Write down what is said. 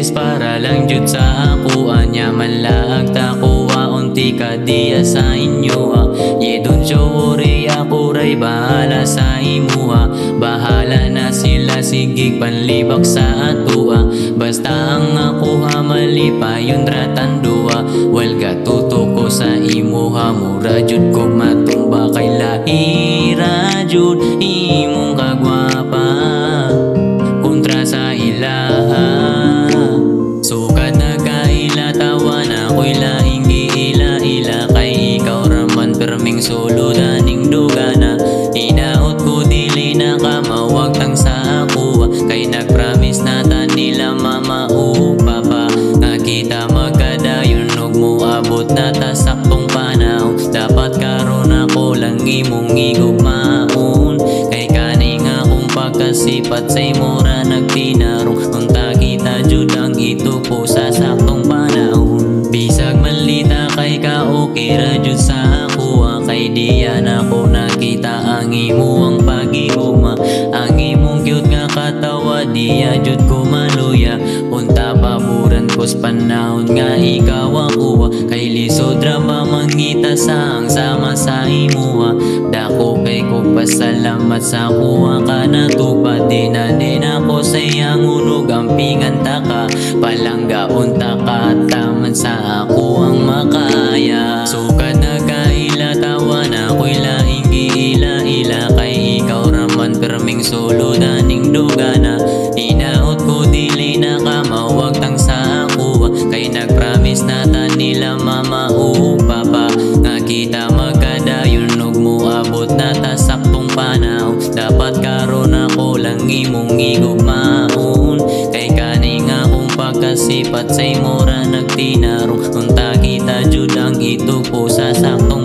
beses para lang jud sa ako anya man laag takuha unti ka diya sa inyo ye don't you worry ako ray bahala sa imuha bahala na sila sige panlibak sa atua basta ang ako mali pa yun ratandua wal gatuto ko sa imuha mura jud ko matumba kay lahira jud imong kagwapa kontra sa ilaha sukad na kaila tawa na ko'y laing giila-ila kay ikaw raman perming solo daning dugana inaot ko dili na ka mawag tang sa ako kay nagpromise na ta nila mama o papa nakita magkadayon og mo abot na ta saktong panahon dapat karon ako lang imong igugmaon kay kaning akong pagkasipat sa imora nagtinarong unta kita jud ang itupo sa saktong panahon bisag malita kay ka okay ra jud sa ako kay diyan ako nakita ang imo ang pagihuma ang imong cute nga katawa diya jud ko maluya unta paboran ko sa panahon nga ikaw ako kay lisod ra mamangita sang sama sa imo dako kay ko pasalamat sa kuha ka natupad din ako sa iyang unog ampingan ta ka palangga unta ka taman sa ako ang makaya sukad na kaila tawa na ko'y laing giila-ila kay ikaw raman perming solo daning dugana inaot ko dili na ka mawag tang sa ako kay nagpromise na ta nila mama o papa nga kita magkadayon og mo abot na ta saktong panahon dapat karon ako lang imong igugmaon kay kaning akong pagkasipat sa imora nagtinarong unta kita jud ang itupo sa saktong